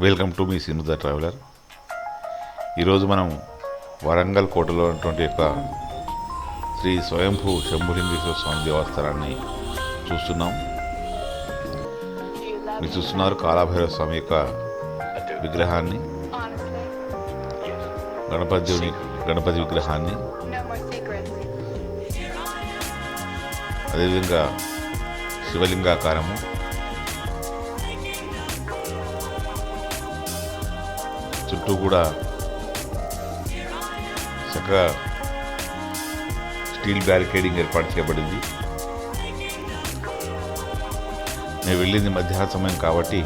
Welcome to me Sinu the traveller. ఈరోజు మనం వరంగల్ కోటలో ఉన్నటువంటి యొక్క శ్రీ స్వయంభూ శంభులింగేశ్వర స్వామి దేవస్థానాన్ని చూస్తున్నాం. మీరు చూస్తున్నారు కాళభైరవ స్వామి యొక్క విగ్రహాన్ని, గణపతి విగ్రహాన్ని, అదేవిధంగా శివలింగాకారము, చుట్టూ కూడా చక్కగా స్టీల్ బ్యారికేడింగ్ ఏర్పాటు చేయబడింది. మేము వెళ్ళింది మధ్యాహ్న సమయం కాబట్టి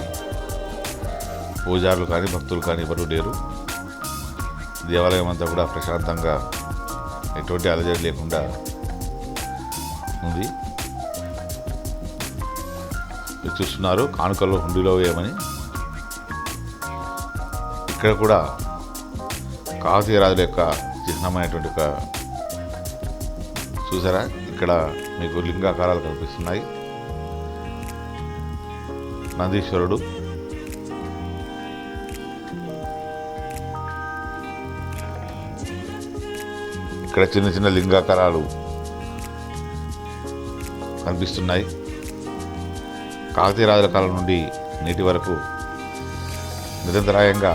పూజారులు కానీ భక్తులు కానీ ఎవరూ లేరు. దేవాలయం అంతా కూడా ప్రశాంతంగా ఎటువంటి అలజడి లేకుండా ఉంది. మీరు చూస్తున్నారు కానుకల్లో హుండీలో వేయమని. ఇక్కడ కూడా కాకతీయ రాజుల యొక్క చిహ్నమైనటువంటి ఒక చూసారా, ఇక్కడ మీకు లింగాకారాలు కనిపిస్తున్నాయి. నందీశ్వరుడు, ఇక్కడ చిన్న చిన్న లింగాకారాలు కనిపిస్తున్నాయి. కాకతీయ రాజుల కాలం నుండి నేటి వరకు నిరంతరాయంగా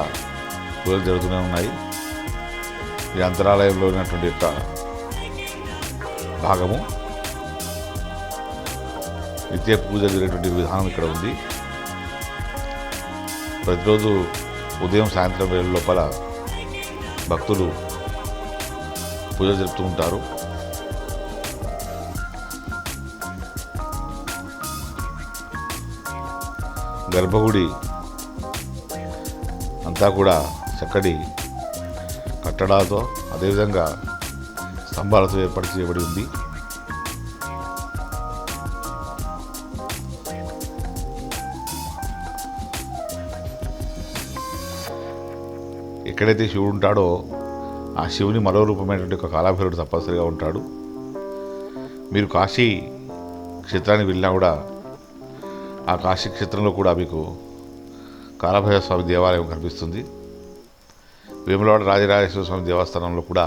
పూజలు జరుగుతూనే ఉన్నాయి. ఈ అంతరాలయంలో ఉన్నటువంటి యొక్క భాగము నిత్య పూజ జరిగేటువంటి విధానం ఇక్కడ ఉంది. ప్రతిరోజు ఉదయం సాయంత్రం వేళ లోపల భక్తులు పూజలు జరుపుతూ ఉంటారు. గర్భగుడి అంతా కూడా చక్కటి కట్టడాలతో అదేవిధంగా స్తంభాలతో ఏర్పాటు చేయబడి ఉంది. ఎక్కడైతే శివుడు ఉంటాడో ఆ శివుని మరో రూపమైనటువంటి ఒక కాళభైరవుడు తప్పనిసరిగా ఉంటాడు. మీరు కాశీ క్షేత్రానికి వెళ్ళినా కూడా ఆ కాశీ క్షేత్రంలో కూడా మీకు కాళభైరవ స్వామి దేవాలయం కనిపిస్తుంది. వేములవాడ రాజరాజేశ్వర స్వామి దేవస్థానంలో కూడా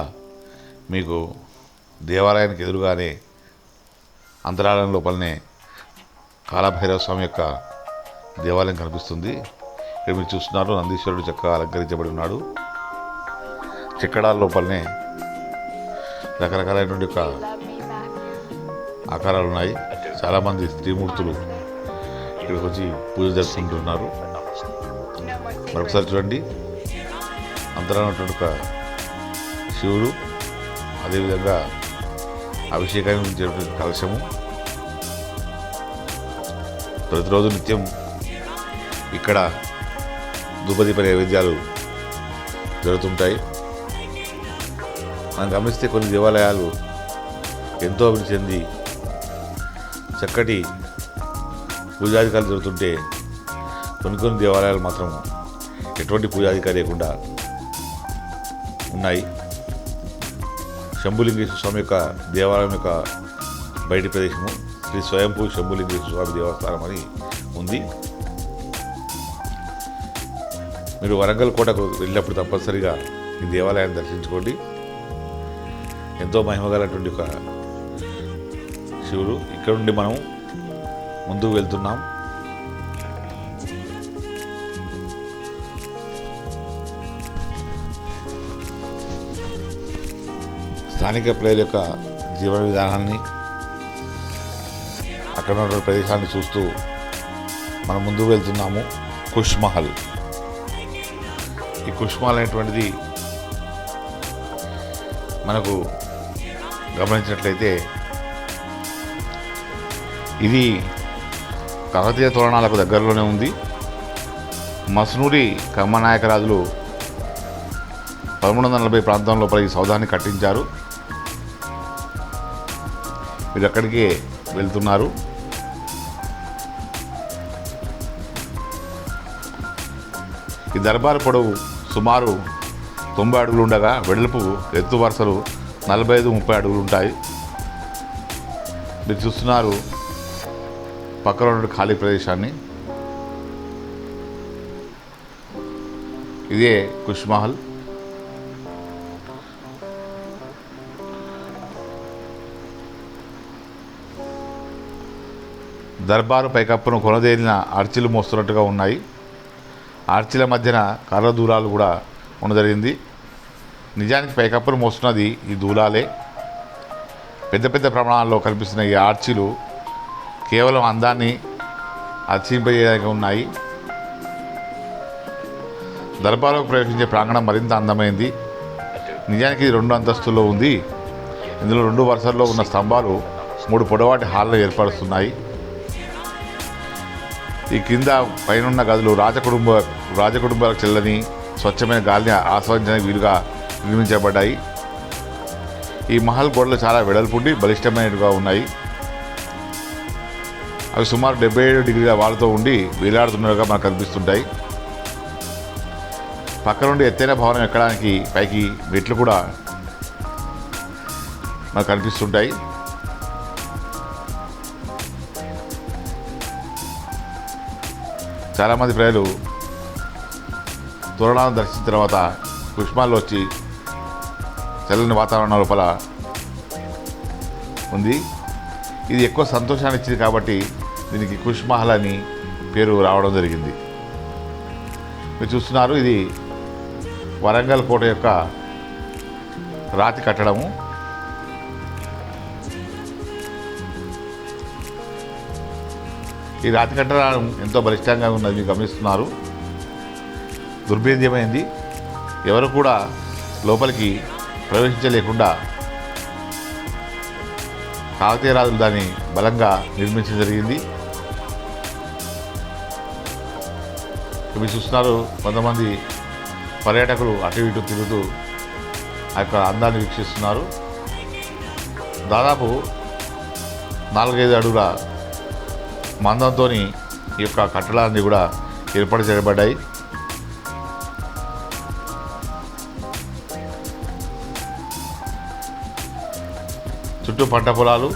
మీకు దేవాలయానికి ఎదురుగానే అంతరాలయం లోపలనే కాళభైరవ స్వామి యొక్క దేవాలయం కనిపిస్తుంది. ఇక్కడ మీరు చూస్తున్నారు నందీశ్వరుడు చక్కగా అలంకరించబడి ఉన్నాడు. చెక్కడాల లోపలనే రకరకాలైనటువంటి యొక్క ఆకారాలు ఉన్నాయి. చాలామంది స్త్రీమూర్తులు ఇక్కడికి వచ్చి పూజ జరుపుకుంటున్నారు. మరొకసారి చూడండి, అంతరాన్నటువంటి ఒక శివుడు, అదేవిధంగా అభిషేకానికి ఉంచేటువంటి కలశము. ప్రతిరోజు నిత్యం ఇక్కడ ధూపదీప నైవేద్యాలు జరుగుతుంటాయి. మనం గమనిస్తే కొన్ని దేవాలయాలు ఎంతో అభివృద్ధి చెంది చక్కటి పూజాధికారులు జరుగుతుంటే కొన్ని దేవాలయాలు మాత్రం ఎటువంటి పూజాధికారి లేకుండా ఉన్నాయి. శంభులింగేశ్వర స్వామి యొక్క దేవాలయం యొక్క బయటి ప్రదేశము శ్రీ స్వయంభూ శంభులింగేశ్వర స్వామి దేవస్థానం అని ఉంది. మీరు వరంగల్ కోటకు వెళ్ళినప్పుడు తప్పనిసరిగా ఈ దేవాలయాన్ని దర్శించుకోండి. ఎంతో మహిమగలటువంటి ఒక శివుడు. ఇక్కడ నుండి మనం ముందుకు వెళ్తున్నాం. స్థానిక ప్రజల యొక్క జీవన విధానాన్ని, అక్కడ ఉన్న ప్రదేశాన్ని చూస్తూ మనం ముందుకు వెళ్తున్నాము. కుష్ మహల్. ఈ కుష్ మహల్ అనేటువంటిది మనకు గమనించినట్లయితే ఇది కాకతీయ తోరణాలకు దగ్గరలోనే ఉంది. మస్నూరి కమ్మనాయక రాజులు 1340 ప్రాంతం లోపల ఈ సౌధాన్ని కట్టించారు. మీరు అక్కడికే వెళ్తున్నారు. ఈ దర్బారు పొడవు సుమారు 90 అడుగులు ఉండగా వెడల్పు ఎత్తు వరుసలు 45-30 అడుగులు ఉంటాయి. మీరు చూస్తున్నారు పక్కన ఉన్న ఖాళీ ప్రదేశాన్ని. ఇదే కుష్ మహల్. దర్బారు పైకప్పును కొనదేలిన ఆర్చిలు మోస్తున్నట్టుగా ఉన్నాయి. ఆర్చిల మధ్యన కర్ర దూలాలు కూడా ఉండజరిగింది. నిజానికి పైకప్పును మోస్తున్నది ఈ దూలాలే. పెద్ద పెద్ద ప్రమాణాల్లో కనిపిస్తున్న ఈ ఆర్చిలు కేవలం అందాన్ని అతిశయింపజేయడానికి ఉన్నాయి. దర్బారుకు ప్రవేశించే ప్రాంగణం మరింత అందమైంది. నిజానికి ఇది 2 అంతస్తుల్లో ఉంది. ఇందులో 2 వరుసల్లో ఉన్న స్తంభాలు 3 పొడవాటి హాల్లో ఏర్పరుస్తున్నాయి. ఈ కింద పైనున్న గదులు రాజకుటుంబాలకు చెల్లని స్వచ్ఛమైన గాలిని ఆస్వాదించడానికి వీలుగా నిర్మించబడ్డాయి. ఈ మహల్ గోడలు చాలా వెడల్పుండి బలిష్టమైనట్టుగా ఉన్నాయి. అవి సుమారు 77 డిగ్రీల వాళ్ళతో ఉండి వేలాడుతున్నట్టుగా మనకు కనిపిస్తుంటాయి. పక్క నుండి ఎత్తైన భవనం ఎక్కడానికి పైకి మెట్లు కూడా మనకు కనిపిస్తుంటాయి. చాలామంది ప్రజలు తోరణాలను దర్శించిన తర్వాత పుష్పాల్లో వచ్చి చల్లని వాతావరణం లోపల ఉంది. ఇది ఎక్కువ సంతోషాన్ని ఇచ్చింది కాబట్టి దీనికి కుష్ మహల్ అని పేరు రావడం జరిగింది. మీరు చూస్తున్నారు, ఇది వరంగల్ కోట యొక్క రాతి కట్టడము. ఈ రాతి కట్టడం ఎంతో బలిష్టంగా ఉన్నది మీరు గమనిస్తున్నారు. దుర్భేద్యమైంది. ఎవరు కూడా లోపలికి ప్రవేశించలేకుండా కాకతీయ రాజులు దాన్ని బలంగా నిర్మించడం జరిగింది. మీరు చూస్తున్నారు, కొంతమంది పర్యాటకులు అటు ఇటు తిరుగుతూ ఆ యొక్క అందాన్ని వీక్షిస్తున్నారు. దాదాపు 4-5 అడుగుల మందంతో ఈ యొక్క కట్టడాన్ని కూడా ఏర్పాటు చేయబడ్డాయి. చుట్టూ పంట పొలాలు,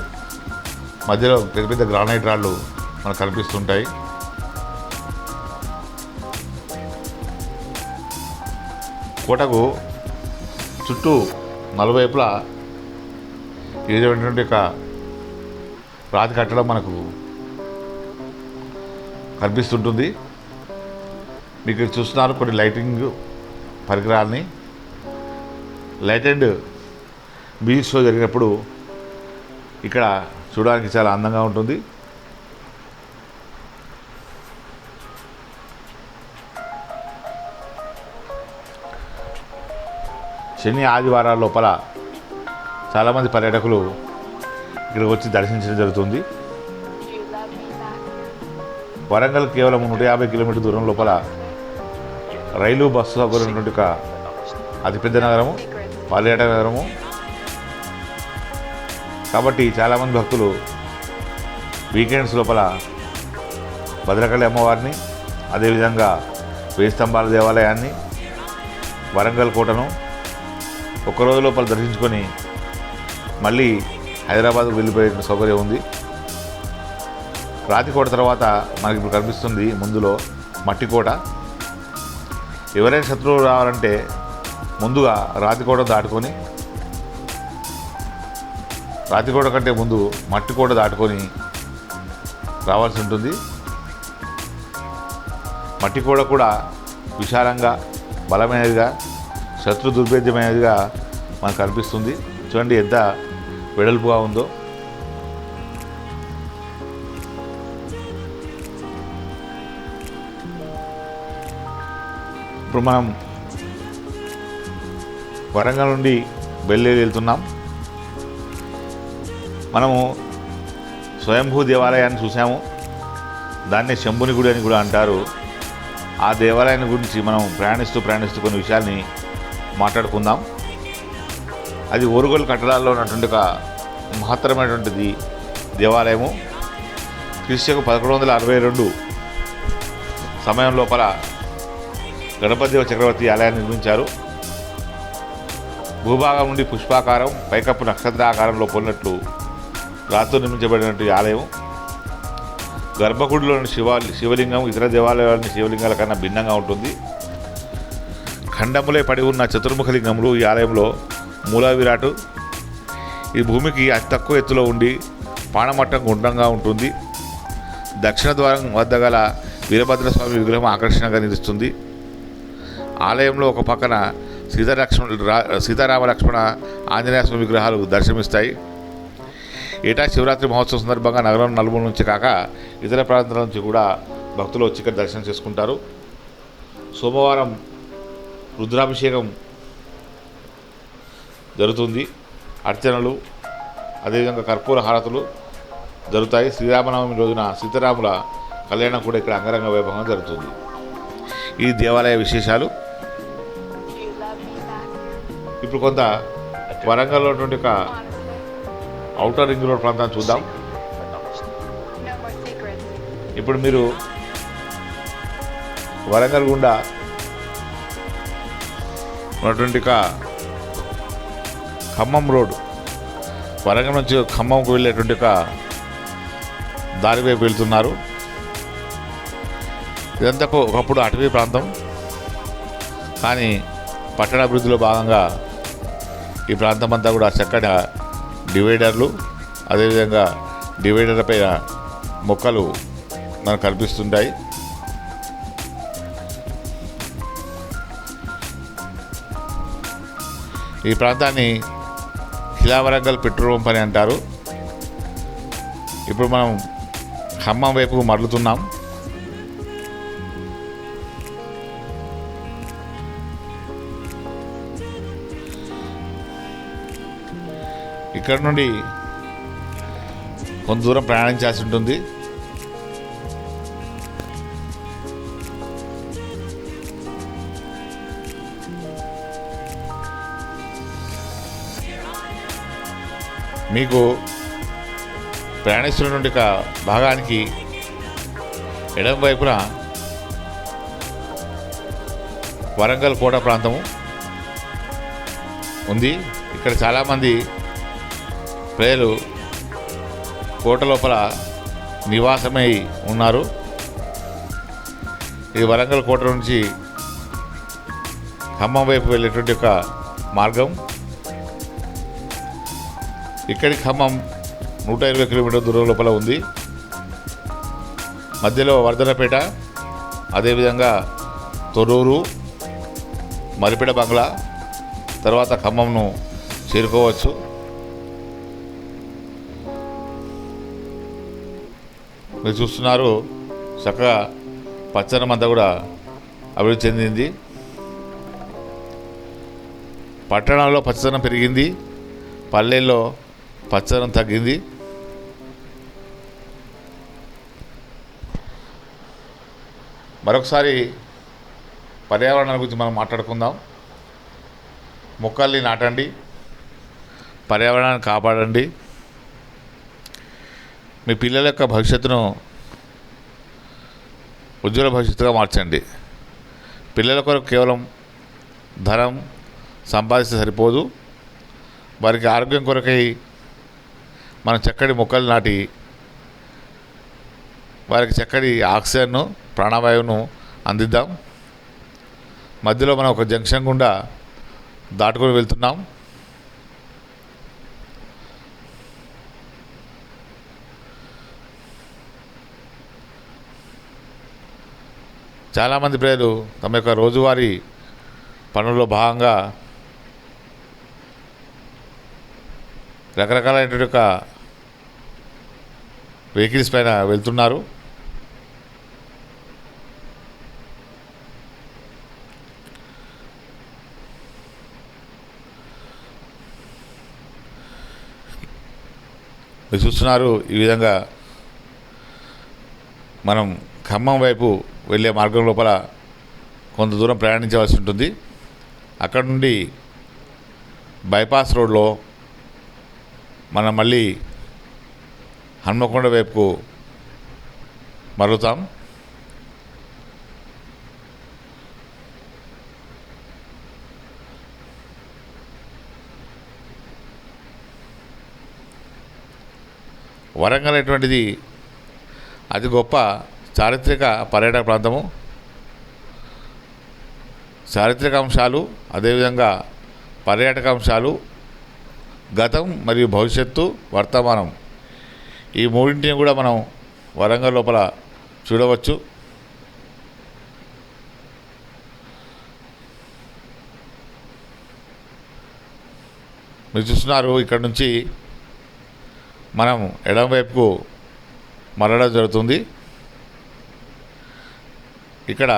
మధ్యలో పెద్ద పెద్ద గ్రానైట్ రాళ్ళు మనకు కనిపిస్తుంటాయి. కోటకు చుట్టూ నలువైపులా ఏదైనటువంటి ఒక రాతి కట్టడం మనకు కనిపిస్తుంటుంది. మీకు ఇక్కడ చూస్తున్నారు కొన్ని లైటింగ్ పరికరాలని. లైట్ అండ్ మ్యూజిక్ షో జరిగినప్పుడు ఇక్కడ చూడడానికి చాలా అందంగా ఉంటుంది. శని ఆదివారాల లోపల చాలామంది పర్యాటకులు ఇక్కడికి వచ్చి దర్శించడం జరుగుతుంది. వరంగల్ కేవలం 150 కిలోమీటర్ దూరం లోపల రైలు బస్సు సౌకర్యం ఉన్నటువంటి ఒక అతిపెద్ద నగరము, పర్యాటక నగరము. కాబట్టి చాలామంది భక్తులు వీకెండ్స్ లోపల భద్రకాళి అమ్మవారిని, అదేవిధంగా 1000 స్తంభాల దేవాలయాన్ని, వరంగల్ కోటను ఒక్కరోజు లోపల దర్శించుకొని మళ్ళీ హైదరాబాద్కు వెళ్ళిపోయే సౌకర్యం ఉంది. రాతికోట తర్వాత మనకి ఇప్పుడు కనిపిస్తుంది ముందులో మట్టికోట. ఎవరైనా శత్రువులు రావాలంటే ముందుగా రాతికోట దాటుకొని, రాతికోట కంటే ముందు మట్టికోట దాటుకొని రావాల్సి ఉంటుంది. మట్టికోట కూడా విశాలంగా, బలమైనదిగా, శత్రు దుర్భేద్యమైనదిగా మనకు కనిపిస్తుంది. చూడండి ఎంత వెడల్పుగా ఉందో. ఇప్పుడు మనం వరంగల్ నుండి బయలుదేరి వెళ్తున్నాం. మనము స్వయంభూ దేవాలయాన్ని చూసాము. దాన్ని శంభుని గుడి అని కూడా అంటారు. ఆ దేవాలయాన్ని గురించి మనం ప్రయాణిస్తూ కొన్ని విషయాల్ని మాట్లాడుకుందాం. అది ఓరుగోలు కట్టడాల్లో ఉన్నటువంటి ఒక మహత్తరమైనటువంటిది దేవాలయము. క్రీస్తుకు 1162 సమయం లోపల గణపతిదేవ చక్రవర్తి ఆలయాన్ని నిర్మించారు. భూభాగం నుండి పుష్పాకారం, పైకప్పు నక్షత్రాకారంలో పొందినట్లు రాతితో నిర్మించబడినటువంటి ఆలయం. గర్భగుడిలోని శివలింగం ఇతర దేవాలయాల్లోని శివలింగాల కన్నా భిన్నంగా ఉంటుంది. ఖండములే పడి ఉన్న చతుర్ముఖ లింగములు ఈ ఆలయంలో మూల విరాటు. ఈ భూమికి అతి తక్కువ ఎత్తులో ఉండి పానమట్టం గుండ్రంగా ఉంటుంది. దక్షిణ ద్వారం వద్ద గల వీరభద్రస్వామి విగ్రహం ఆకర్షణగా నిలుస్తుంది. ఆలయంలో ఒక పక్కన సీతారామ లక్ష్మణ ఆంజనేయ స్వామి విగ్రహాలు దర్శనమిస్తాయి. ఏటా శివరాత్రి మహోత్సవం సందర్భంగా నగరం నలుమూల నుంచి కాక ఇతర ప్రాంతాల నుంచి కూడా భక్తులు వచ్చి ఇక్కడ దర్శనం చేసుకుంటారు. సోమవారం రుద్రాభిషేకం జరుగుతుంది. అర్చనలు, అదేవిధంగా కర్పూర హారతులు జరుగుతాయి. శ్రీరామనవమి రోజున సీతారాముల కళ్యాణం కూడా ఇక్కడ అంగరంగ వైభవంగా జరుగుతుంది. ఈ దేవాలయ విశేషాలు. ఇప్పుడు కొంత వరంగల్లో ఉన్నటువంటి ఒక ఔటర్ రింగ్ రోడ్ ప్రాంతాన్ని చూద్దాం. ఇప్పుడు మీరు వరంగల్ గుండా ఉన్నటువంటి ఖమ్మం రోడ్, వరంగల్ నుంచి ఖమ్మంకు వెళ్ళేటువంటి ఒక దారి వైపు వెళ్తున్నారు. ఇదంతా ఒకప్పుడు అటవీ ప్రాంతం, కానీ పట్టణాభివృద్ధిలో భాగంగా ఈ ప్రాంతం అంతా కూడా చక్కటి డివైడర్లు, అదేవిధంగా డివైడర్ల పైన మొక్కలు మనకు కనిపిస్తుంటాయి. ఈ ప్రాంతాన్ని ఖిలా వరంగల్ పెట్రోల్ పంప్ అని అంటారు. ఇప్పుడు మనం ఖమ్మం వైపు మరలుతున్నాం. ఇక్కడ నుండి కొంత దూరం ప్రయాణించాల్సి ఉంటుంది. మీకు ప్రయాణిస్తున్నటువంటి భాగానికి ఎడమ వైపున వరంగల్ కోట ప్రాంతము ఉంది. ఇక్కడ చాలామంది ప్రజలు కోట లోపల నివాసమై ఉన్నారు. ఈ వరంగల్ కోట నుంచి ఖమ్మం వైపు వెళ్ళేటువంటి ఒక మార్గం. ఇక్కడి ఖమ్మం 120 కిలోమీటర్ల దూరం లోపల ఉంది. మధ్యలో వర్ధనపేట, అదేవిధంగా తొర్రూరు, మరిపేట బంగ్లా, తర్వాత ఖమ్మంను చేరుకోవచ్చు. మీరు చూస్తున్నారు చక్కగా పచ్చదనం అంతా కూడా అభివృద్ధి చెందింది. పట్టణాల్లో పచ్చదనం పెరిగింది, పల్లెల్లో పచ్చదనం తగ్గింది. మరొకసారి పర్యావరణం గురించి మనం మాట్లాడుకుందాం. మొక్కల్ని నాటండి, పర్యావరణాన్ని కాపాడండి. మీ పిల్లల యొక్క భవిష్యత్తును ఉజ్వల భవిష్యత్తుగా మార్చండి. పిల్లల కొరకు కేవలం ధనం సంపాదిస్తే సరిపోదు. వారికి ఆరోగ్యం కొరకై మనం చక్కటి మొక్కలు నాటి వారికి చక్కటి ఆక్సిజన్ను, ప్రాణవాయువును అందిద్దాం. మధ్యలో మనం ఒక జంక్షన్ గుండా దాటుకొని వెళ్తున్నాం. చాలామంది ప్రజలు తమ యొక్క రోజువారీ పనుల్లో భాగంగా రకరకాలైనటువంటి యొక్క వెహికల్స్ పైన వెళ్తున్నారు. మీరు చూస్తున్నారు ఈ విధంగా మనం ఖమ్మం వైపు వెళ్ళే మార్గం లోపల కొంత దూరం ప్రయాణించవలసి ఉంటుంది. అక్కడ నుండి బైపాస్ రోడ్లో మనం మళ్ళీ హన్మకొండ వైపుకు మరలుతాం. వరంగల్ అటువంటిది అతి గొప్ప చారిత్రక పర్యాటక ప్రాంతము. చారిత్రక అంశాలు, అదేవిధంగా పర్యాటక అంశాలు, గతం మరియు భవిష్యత్తు, వర్తమానం ఈ మూడింటిని కూడా మనం వరంగల్ లోపల చూడవచ్చు. మీరు చూస్తున్నారు, ఇక్కడ నుంచి మనం ఎడమవైపుకు మరలడం జరుగుతుంది. ఇక్కడ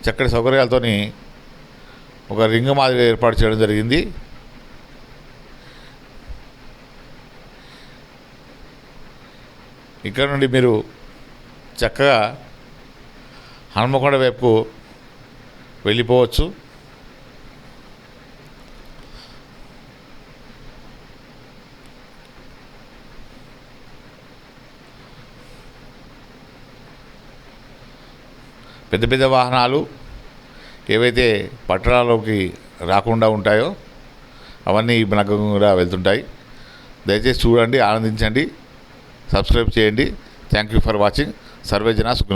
చక్కటి సౌకర్యాలతో ఒక రింగ్ మాదిరిగా ఏర్పాటు చేయడం జరిగింది. ఇక్కడ నుండి మీరు చక్కగా హనుమకొండ వైపుకు వెళ్ళిపోవచ్చు. పెద్ద పెద్ద వాహనాలు ఏవైతే పట్టణాల్లోకి రాకుండా ఉంటాయో అవన్నీ ఈ మార్గం కూడా వెళ్తుంటాయి. దయచేసి చూడండి, ఆనందించండి, సబ్స్క్రైబ్ చేయండి. Thank you for watching. Survey జన సుఖినో.